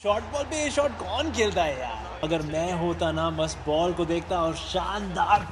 Short ball पे ये shot कौन खेलता है यार। अगर मैं होता ना बस बॉल को देखता और शानदार।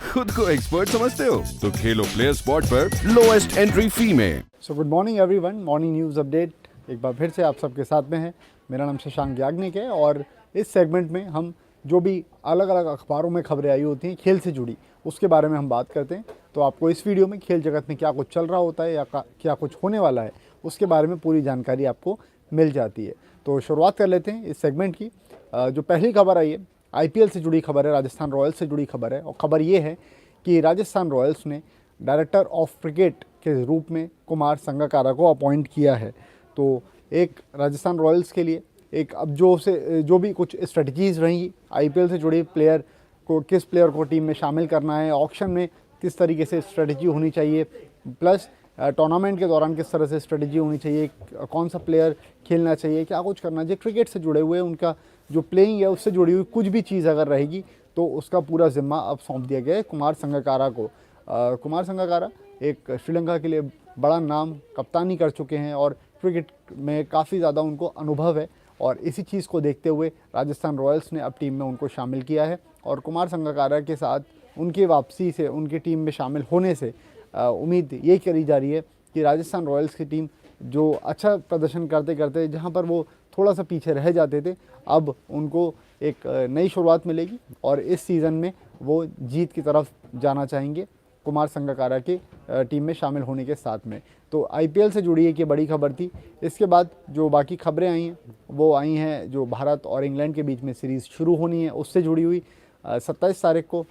खुद को एक्सपर्ट समझते हो तो खेलो प्लेयर स्पॉट पर लोएस्ट एंट्री फी में। So good morning everyone, morning news update एक बार फिर से आप सबके साथ में है। मेरा नाम शशांक याग्निक है और इस सेगमेंट में हम जो भी अलग अलग अखबारों में खबरें आई होती हैं खेल से जुड़ी, उसके बारे में हम बात करते हैं। तो आपको इस वीडियो में खेल जगत में क्या कुछ चल रहा होता है या क्या कुछ होने वाला है, उसके बारे में पूरी जानकारी आपको मिल जाती है। तो शुरुआत कर लेते हैं इस सेगमेंट की। जो पहली खबर आई है IPL से जुड़ी खबर है, राजस्थान रॉयल्स से जुड़ी खबर है। और ख़बर ये है कि राजस्थान रॉयल्स ने डायरेक्टर ऑफ क्रिकेट के रूप में कुमार संगकारा को अपॉइंट किया है। तो एक राजस्थान रॉयल्स के लिए एक अब जो भी कुछ स्ट्रेटजीज़ रहेंगी IPL से जुड़े प्लेयर को, किस प्लेयर को टीम में शामिल करना है, ऑक्शन में किस तरीके से स्ट्रेटजी होनी चाहिए, प्लस टूर्नामेंट के दौरान किस तरह से स्ट्रेटजी होनी चाहिए, कौन सा प्लेयर खेलना चाहिए, क्या कुछ करना चाहिए, क्रिकेट से जुड़े हुए उनका जो प्लेइंग है उससे जुड़ी हुई कुछ भी चीज़ अगर रहेगी तो उसका पूरा ज़िम्मा अब सौंप दिया गया है कुमार संगकारा को। कुमार संगकारा एक श्रीलंका के लिए बड़ा नाम कप्तानी कर चुके हैं और क्रिकेट में काफ़ी ज़्यादा उनको अनुभव है। और इसी चीज़ को देखते हुए राजस्थान रॉयल्स ने अब टीम में उनको शामिल किया है। और कुमार संगकारा के साथ उनकी वापसी से, उनकी टीम में शामिल होने से उम्मीद ये करी जा रही है कि राजस्थान रॉयल्स की टीम जो अच्छा प्रदर्शन करते करते जहाँ पर वो थोड़ा सा पीछे रह जाते थे, अब उनको एक नई शुरुआत मिलेगी और इस सीज़न में वो जीत की तरफ जाना चाहेंगे कुमार संगकारा के टीम में शामिल होने के साथ में। तो IPL से जुड़ी एक ये बड़ी खबर थी। इसके बाद जो बाकी खबरें आई हैं वो आई हैं जो भारत और इंग्लैंड के बीच में सीरीज़ शुरू होनी है उससे जुड़ी हुई। 27 तारीख को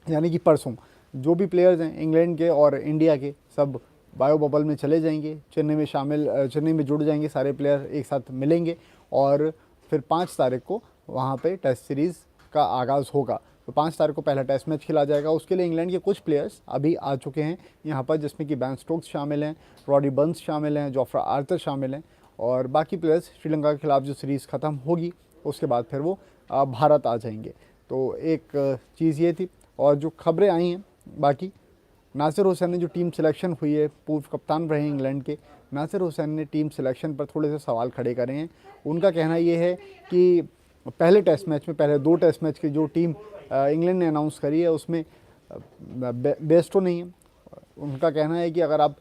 यानी कि परसों जो भी प्लेयर्स हैं इंग्लैंड के और इंडिया के सब बायो बबल में चले जाएंगे, चेन्नई में जुड़ जाएंगे, सारे प्लेयर एक साथ मिलेंगे और फिर 5 तारीख को वहाँ पे टेस्ट सीरीज़ का आगाज़ होगा। तो 5 तारीख को पहला टेस्ट मैच खेला जाएगा। उसके लिए इंग्लैंड के कुछ प्लेयर्स अभी आ चुके हैं यहाँ पर, जिसमें कि बेन स्टोक्स शामिल हैं, रॉडी बर्न्स शामिल हैं, जोफ्रा आर्चर शामिल हैं और बाकी प्लेयर्स श्रीलंका के खिलाफ जो सीरीज़ ख़त्म होगी उसके बाद फिर वो भारत आ जाएंगे। तो एक चीज़ ये थी। और जो खबरें आई हैं बाकी, नासिर हुसैन ने जो टीम सिलेक्शन हुई है, पूर्व कप्तान रहे इंग्लैंड के नासिर हुसैन ने टीम सिलेक्शन पर थोड़े से सवाल खड़े करे हैं। उनका कहना ये है कि पहले 2 टेस्ट मैच की जो टीम इंग्लैंड ने अनाउंस करी है उसमें बेस्टो नहीं है। उनका कहना है कि अगर आप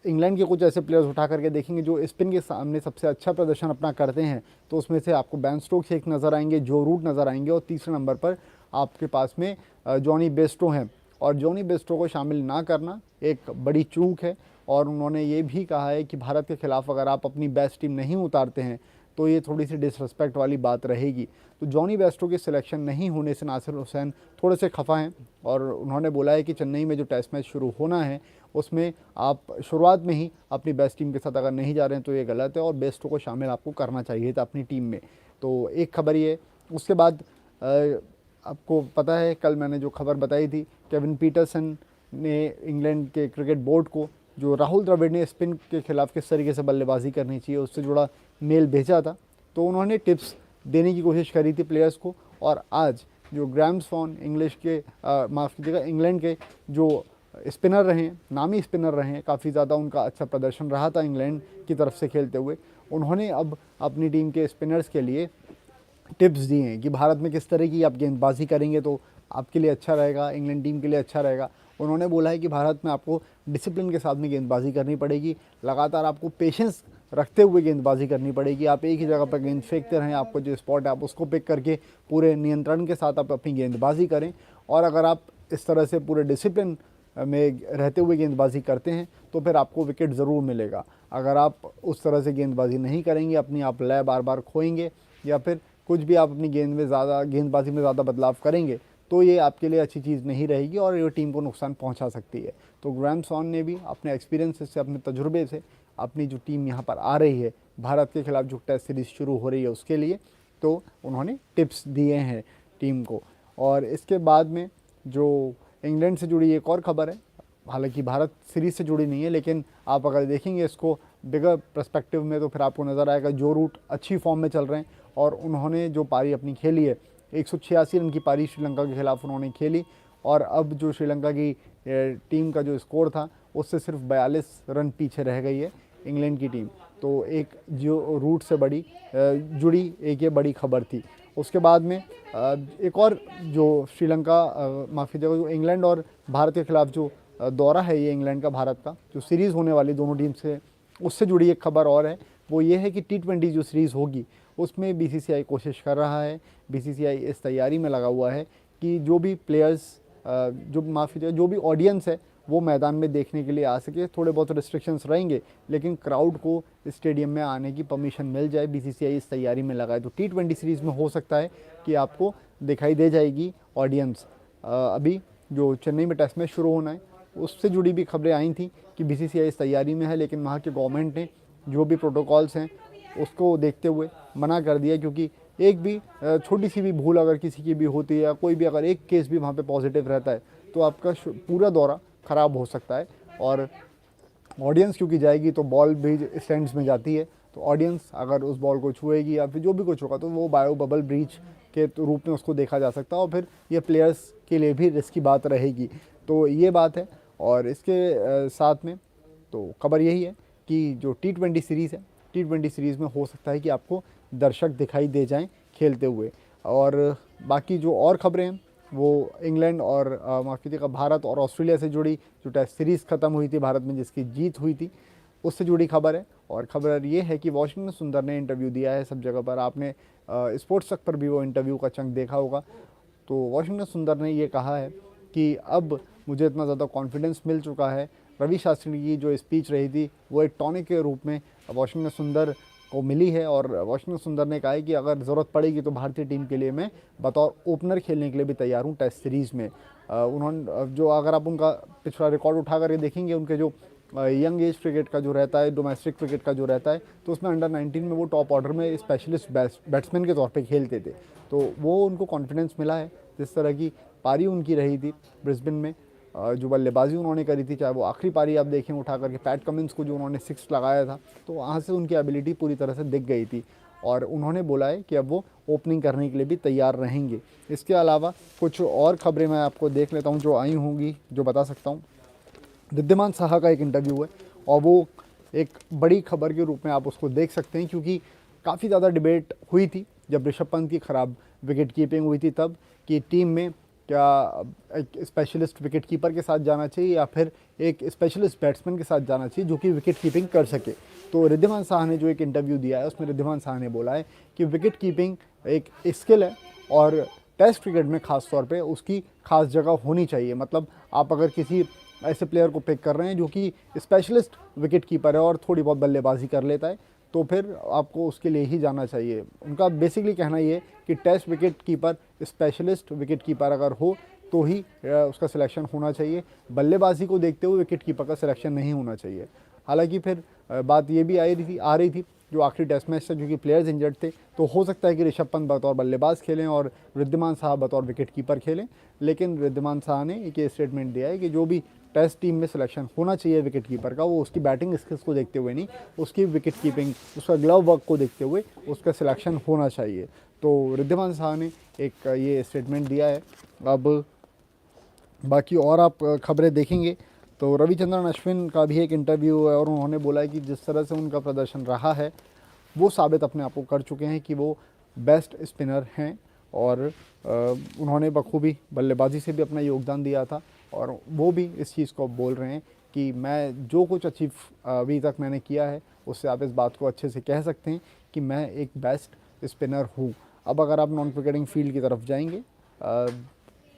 इंग्लैंड के कुछ ऐसे प्लेयर्स उठा करके देखेंगे जो स्पिन के सामने सबसे अच्छा प्रदर्शन अपना करते हैं, तो उसमें से आपको बेन स्टोक्स एक नज़र आएंगे, जो रूट नज़र आएंगे और तीसरे नंबर पर आपके पास में जॉनी बेस्टो हैं। और जॉनी बेस्टो को शामिल ना करना एक बड़ी चूक है। और उन्होंने ये भी कहा है कि भारत के खिलाफ अगर आप अपनी बेस्ट टीम नहीं उतारते हैं तो ये थोड़ी सी डिसरिस्पेक्ट वाली बात रहेगी। तो जॉनी बेस्टो की सिलेक्शन नहीं होने से नासिर हुसैन थोड़े से खफा हैं और उन्होंने बोला है कि चेन्नई में जो टेस्ट मैच शुरू होना है उसमें आप शुरुआत में ही अपनी बेस्ट टीम के साथ अगर नहीं जा रहे हैं तो ये गलत है और बेस्टो को शामिल आपको करना चाहिए था अपनी टीम में। तो एक खबर ये। उसके बाद आपको पता है कल मैंने जो खबर बताई थी, केविन पीटरसन ने इंग्लैंड के क्रिकेट बोर्ड को जो राहुल द्रविड़ ने स्पिन के खिलाफ किस तरीके से बल्लेबाजी करनी चाहिए उससे जुड़ा मेल भेजा था। तो उन्होंने टिप्स देने की कोशिश करी थी प्लेयर्स को। और आज जो ग्राहम स्वॉन इंग्लैंड के जो स्पिनर रहे हैं, नामी स्पिनर रहे हैं, काफ़ी ज़्यादा उनका अच्छा प्रदर्शन रहा था इंग्लैंड की तरफ से खेलते हुए, उन्होंने अब अपनी टीम के स्पिनर्स के लिए टिप्स दिए हैं कि भारत में किस तरह की आप गेंदबाजी करेंगे तो आपके लिए अच्छा रहेगा, इंग्लैंड टीम के लिए अच्छा रहेगा। उन्होंने बोला है कि भारत में आपको डिसिप्लिन के साथ में गेंदबाजी करनी पड़ेगी, लगातार आपको पेशेंस रखते हुए गेंदबाजी करनी पड़ेगी। आप एक ही जगह पर गेंद फेंकते रहें, आपको जो स्पॉट है आप उसको पिक करके पूरे नियंत्रण के साथ आप अपनी गेंदबाजी करें। और अगर आप इस तरह से पूरे डिसिप्लिन में रहते हुए गेंदबाजी करते हैं तो फिर आपको विकेट ज़रूर मिलेगा। अगर आप उस तरह से गेंदबाजी नहीं करेंगे, अपनी आप लय बार बार खोएंगे या फिर कुछ भी आप अपनी गेंदबाजी में ज़्यादा बदलाव करेंगे तो ये आपके लिए अच्छी चीज़ नहीं रहेगी और ये टीम को नुकसान पहुंचा सकती है। तो ग्राहम स्वॉन ने भी अपने एक्सपीरियंस से, अपने तजुर्बे से अपनी जो टीम यहाँ पर आ रही है भारत के खिलाफ जो टेस्ट सीरीज़ शुरू हो रही है उसके लिए, तो उन्होंने टिप्स दिए हैं टीम को। और इसके बाद में जो इंग्लैंड से जुड़ी एक और खबर है, हालांकि भारत सीरीज़ से जुड़ी नहीं है, लेकिन आप अगर देखेंगे इसको बिगर पर्सपेक्टिव में तो फिर आपको नज़र आएगा जो रूट अच्छी फॉर्म में चल रहे हैं और उन्होंने जो पारी अपनी खेली है 186 रन की पारी श्रीलंका के खिलाफ उन्होंने खेली। और अब जो श्रीलंका की टीम का जो स्कोर था उससे सिर्फ 42 रन पीछे रह गई है इंग्लैंड की टीम। तो एक जो रूट से जुड़ी एक ये बड़ी खबर थी। उसके बाद में एक और जो श्रीलंका माफ़ी देगा, जो इंग्लैंड और भारत के खिलाफ जो दौरा है ये इंग्लैंड का भारत का, जो सीरीज़ होने वाली दोनों टीम से, उससे जुड़ी एक खबर और है। वो ये है कि T20 जो सीरीज़ होगी उसमें BCCI कोशिश कर रहा है, BCCI इस तैयारी में लगा हुआ है कि जो भी प्लेयर्स जो भी ऑडियंस है वो मैदान में देखने के लिए आ सके। थोड़े बहुत रिस्ट्रिक्शंस रहेंगे लेकिन क्राउड को स्टेडियम में आने की परमिशन मिल जाए। BCCI इस तैयारी में लगा है। तो T20 सीरीज़ में हो सकता है कि आपको दिखाई दे जाएगी ऑडियंस। अभी जो चेन्नई में टेस्ट मैच शुरू होना है उससे जुड़ी भी खबरें आई थी कि BCCI इस तैयारी में है, लेकिन वहाँ के गवर्नमेंट ने जो भी प्रोटोकॉल्स हैं उसको देखते हुए मना कर दिया, क्योंकि एक भी छोटी सी भी भूल अगर किसी की भी होती है या कोई भी अगर एक केस भी वहाँ पे पॉजिटिव रहता है तो आपका पूरा दौरा ख़राब हो सकता है। और ऑडियंस क्योंकि जाएगी तो बॉल भी स्टैंड्स में जाती है, तो ऑडियंस अगर उस बॉल को छुएगी या फिर जो भी कुछ होगा तो वो बायो बबल ब्रीच के रूप में उसको देखा जा सकता है और फिर ये प्लेयर्स के लिए भी रिस्क की बात रहेगी। तो ये बात है। और इसके साथ में तो खबर यही है कि जो T20 सीरीज़ है, T20 सीरीज़ में हो सकता है कि आपको दर्शक दिखाई दे जाएं खेलते हुए। और बाकी जो और खबरें हैं वो इंग्लैंड और माफ़ी का भारत और ऑस्ट्रेलिया से जुड़ी जो टेस्ट सीरीज़ ख़त्म हुई थी भारत में जिसकी जीत हुई थी उससे जुड़ी खबर है। और खबर ये है कि वाशिंगटन सुंदर ने इंटरव्यू दिया है सब जगह पर। आपने स्पोर्ट्स तक पर भी वो इंटरव्यू का चंक देखा होगा। तो वाशिंगटन सुंदर ने ये कहा है कि अब मुझे इतना ज़्यादा कॉन्फिडेंस मिल चुका है। रवि शास्त्री की जो स्पीच रही थी वो एक टॉनिक के रूप में वाशिंगटन सुंदर को मिली है। और वाशिंगटन सुंदर ने कहा है कि अगर ज़रूरत पड़ेगी तो भारतीय टीम के लिए मैं बतौर ओपनर खेलने के लिए भी तैयार हूँ टेस्ट सीरीज़ में। उन्होंने जो अगर आप उनका पिछला रिकॉर्ड उठा कर देखेंगे, उनके जो यंग एज क्रिकेट का जो रहता है, डोमेस्टिक क्रिकेट का जो रहता है, तो उसमें अंडर 19 में वो टॉप ऑर्डर में स्पेशलिस्ट बैट्समैन के तौर पे खेलते थे। तो वो उनको कॉन्फिडेंस मिला है। जिस तरह की पारी उनकी रही थी ब्रिस्बेन में, जो बल्लेबाजी उन्होंने करी थी, चाहे वो आखिरी पारी आप देखें उठा करके पैट कमिंस को जो उन्होंने 6 लगाया था, तो वहाँ से उनकी एबिलिटी पूरी तरह से दिख गई थी। और उन्होंने बोला है कि अब वो ओपनिंग करने के लिए भी तैयार रहेंगे। इसके अलावा कुछ और खबरें मैं आपको देख लेता हूँ जो आई होंगी, जो बता सकता हूँ। रिद्धिमान साहा का एक इंटरव्यू है और वो एक बड़ी खबर के रूप में आप उसको देख सकते हैं, क्योंकि काफ़ी ज़्यादा डिबेट हुई थी जब ऋषभ पंत की ख़राब विकेट कीपिंग हुई थी तब, कि टीम में क्या एक स्पेशलिस्ट विकेट कीपर के साथ जाना चाहिए या फिर एक स्पेशलिस्ट बैट्समैन के साथ जाना चाहिए जो कि विकेट कीपिंग कर सके। तो रिद्धिमान साहा ने जो एक इंटरव्यू दिया है उसमें रिद्धिमान साहा ने बोला है कि विकेट कीपिंग एक स्किल है और टेस्ट क्रिकेट में ख़ास तौर पे उसकी खास जगह होनी चाहिए। मतलब आप अगर किसी ऐसे प्लेयर को पिक कर रहे हैं जो कि स्पेशलिस्ट विकेट कीपर है और थोड़ी बहुत बल्लेबाजी कर लेता है, तो फिर आपको उसके लिए ही जाना चाहिए। उनका बेसिकली कहना ये है कि test wicket keeper specialist wicket keeper अगर हो तो ही उसका सिलेक्शन होना चाहिए। बल्लेबाजी को देखते हुए विकेट कीपर का सिलेक्शन नहीं होना चाहिए। हालांकि फिर बात ये भी आ रही थी जो आखिरी टेस्ट मैच था, क्योंकि प्लेयर्स इंजर्ड थे, तो हो सकता है कि ऋषभ पंत बतौर बल्लेबाज खेलें और रिद्धिमान साहा बतौर विकेट कीपर खेलें। लेकिन रिद्धिमान साहा ने एक स्टेटमेंट दिया है कि जो भी टेस्ट टीम में सिलेक्शन होना चाहिए विकेट कीपर का, वो उसकी बैटिंग स्किल्स को देखते हुए नहीं, उसकी विकेट कीपिंग, उसका ग्लव वर्क को देखते हुए उसका सिलेक्शन होना चाहिए। तो रिद्धिमान साहा ने एक ये स्टेटमेंट दिया है। अब बाकी और आप खबरें देखेंगे तो रविचंद्रन अश्विन का भी एक इंटरव्यू है और उन्होंने बोला है कि जिस तरह से उनका प्रदर्शन रहा है वो साबित अपने आप को कर चुके हैं कि वो बेस्ट स्पिनर हैं। और उन्होंने बखूबी बल्लेबाजी से भी अपना योगदान दिया था और वो भी इस चीज़ को बोल रहे हैं कि मैं जो कुछ अचीव अभी तक मैंने किया है उससे आप इस बात को अच्छे से कह सकते हैं कि मैं एक बेस्ट स्पिनर हूँ। अब अगर आप नॉन क्रिकेटिंग फील्ड की तरफ जाएंगे,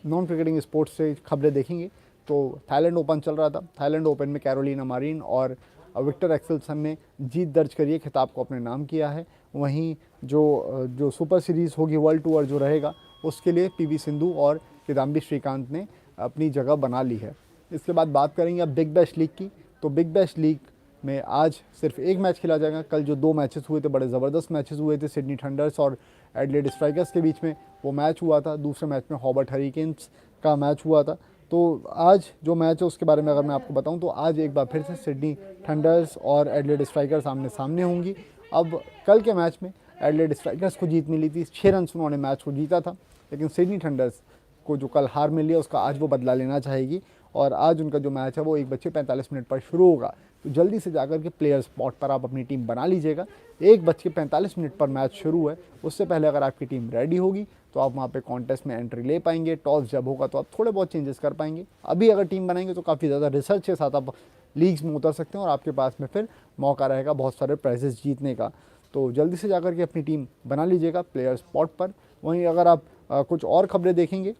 नॉन क्रिकेटिंग स्पोर्ट्स से खबरें देखेंगे तो थाईलैंड ओपन चल रहा था। थाईलैंड ओपन में कैरोलिना मारिन और विक्टर एक्सेल्सन ने जीत दर्ज करी है, खिताब को अपने नाम किया है। वहीं जो सुपर सीरीज़ होगी, वर्ल्ड टूर जो रहेगा, उसके लिए PV सिंधु और किदाम्बी श्रीकांत ने अपनी जगह बना ली है। इसके बाद बात करेंगे अब बिग बैश लीग की। तो बिग बैश लीग में आज सिर्फ एक मैच खेला जाएगा। कल जो 2 मैचेस हुए थे, बड़े ज़बरदस्त मैचेस हुए थे। सिडनी थंडर्स और एडिलेड स्ट्राइकर्स के बीच में वो मैच हुआ था। दूसरे मैच में हॉबर्ट हरिकेन्स का मैच हुआ था। तो आज जो मैच है उसके बारे में अगर मैं आपको बताऊं तो आज एक बार फिर से सिडनी थंडर्स और एडिलेड स्ट्राइकर्स आमने सामने होंगी। अब कल के मैच में एडिलेड स्ट्राइकर्स को जीत मिली थी, 6 रन उन्होंने मैच को जीता था, लेकिन सिडनी थंडर्स को जो कल हार मिली है उसका आज वो बदला लेना चाहेगी। और आज उनका जो मैच है वो 1:45 पर शुरू होगा। तो जल्दी से जाकर के प्लेयर स्पॉट पर आप अपनी टीम बना लीजिएगा। 1:45 पर मैच शुरू है, उससे पहले अगर आपकी टीम रेडी होगी तो आप वहाँ पे कॉन्टेस्ट में एंट्री ले पाएंगे। टॉस जब होगा तो आप थोड़े बहुत चेंजेस कर पाएंगे। अभी अगर टीम बनाएंगे तो काफ़ी ज़्यादा रिसर्च के साथ आप लीग्स में उतर सकते हैं और आपके पास में फिर मौका रहेगा बहुत सारे प्राइजेस जीतने का। तो जल्दी से जाकर के अपनी टीम बना लीजिएगा प्लेयर स्पॉट पर। वहीं अगर आप कुछ और खबरें देखेंगे,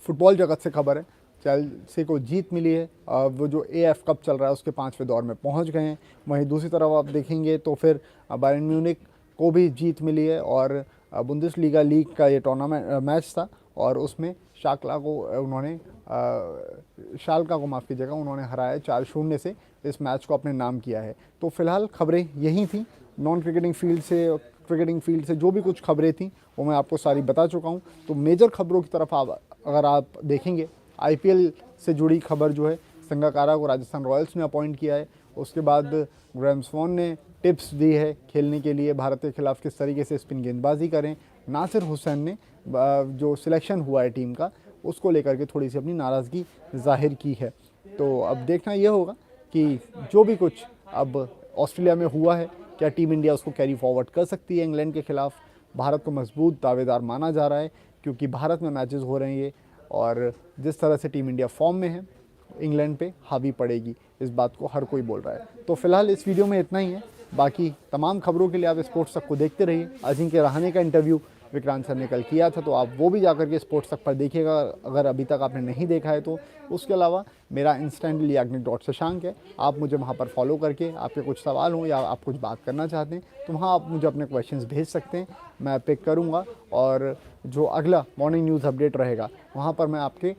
फुटबॉल जगत से खबर है, चेल्सी को जीत मिली है। वो जो AF कप चल रहा है उसके 5वें दौर में पहुंच गए हैं। वहीं दूसरी तरफ आप देखेंगे तो फिर बायर्न म्यूनिख को भी जीत मिली है और बुंदेसलीगा लीग का ये टूर्नामेंट मैच था और उसमें शाल्का को माफ़ कीजिएगा, उन्होंने हराया 4-0 से इस मैच को अपने नाम किया है। तो फिलहाल खबरें यही थी। नॉन क्रिकेटिंग फील्ड से जो भी कुछ खबरें थी वो मैं आपको सारी बता चुका हूँ। तो मेजर खबरों की तरफ अगर आप देखेंगे, IPL से जुड़ी खबर जो है, संगाकारा को राजस्थान रॉयल्स ने अपॉइंट किया है। उसके बाद ग्राहम स्वॉन ने टिप्स दी है खेलने के लिए, भारत के खिलाफ किस तरीके से स्पिन गेंदबाजी करें। नासिर हुसैन ने जो सिलेक्शन हुआ है टीम का उसको लेकर के थोड़ी सी अपनी नाराज़गी जाहिर की है। तो अब देखना ये होगा कि जो भी कुछ अब ऑस्ट्रेलिया में हुआ है, क्या टीम इंडिया उसको कैरी फॉरवर्ड कर सकती है इंग्लैंड के खिलाफ। भारत को मजबूत दावेदार माना जा रहा है क्योंकि भारत में मैचेस हो रहे हैं ये, और जिस तरह से टीम इंडिया फॉर्म में है इंग्लैंड पे हावी पड़ेगी, इस बात को हर कोई बोल रहा है। तो फिलहाल इस वीडियो में इतना ही है। बाकी तमाम खबरों के लिए आप स्पोर्ट्स तक को देखते रहिए। अजिंक्य रहाणे का इंटरव्यू विक्रांत सर ने कल किया था, तो आप वो भी जाकर के स्पोर्ट्स तक पर देखिएगा अगर अभी तक आपने नहीं देखा है तो। उसके अलावा मेरा इंस्टेंटली याग्निक.शशांक है, आप मुझे वहाँ पर फॉलो करके आपके कुछ सवाल हों या आप कुछ बात करना चाहते हैं तो वहाँ आप मुझे अपने क्वेश्चंस भेज सकते हैं, मैं पिक करूँगा। और जो अगला मॉर्निंग न्यूज़ अपडेट रहेगा वहाँ पर मैं आपके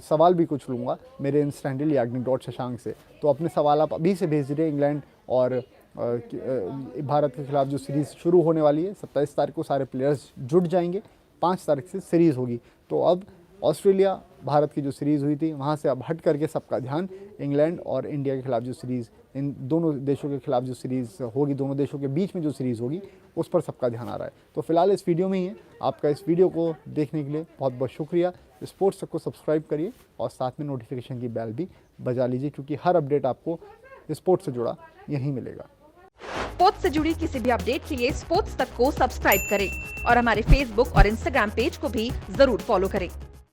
सवाल भी कुछ लूँगा मेरे इंस्टेंटली याग्निक.शशांक से। तो अपने सवाल आप अभी से भेज दीजिए। इंग्लैंड और भारत के खिलाफ जो सीरीज़ शुरू होने वाली है 27 तारीख को सारे प्लेयर्स जुट जाएंगे, 5 तारीख से सीरीज़ होगी। तो अब ऑस्ट्रेलिया भारत की जो सीरीज़ हुई थी वहाँ से अब हट करके सबका ध्यान इंग्लैंड और इंडिया के खिलाफ जो सीरीज़, इन दोनों देशों के खिलाफ जो सीरीज़ होगी, दोनों देशों के बीच में जो सीरीज़ होगी उस पर सबका ध्यान आ रहा है। तो फिलहाल इस वीडियो में ही है। आपका इस वीडियो को देखने के लिए बहुत बहुत शुक्रिया। स्पोर्ट्स तक को सब्सक्राइब करिए और साथ में नोटिफिकेशन की बेल भी बजा लीजिए क्योंकि हर अपडेट आपको स्पोर्ट्स से जुड़ा यहीं मिलेगा। स्पोर्ट्स से जुड़ी किसी भी अपडेट के लिए स्पोर्ट्स तक को सब्सक्राइब करें और हमारे फेसबुक और इंस्टाग्राम पेज को भी जरूर फॉलो करें।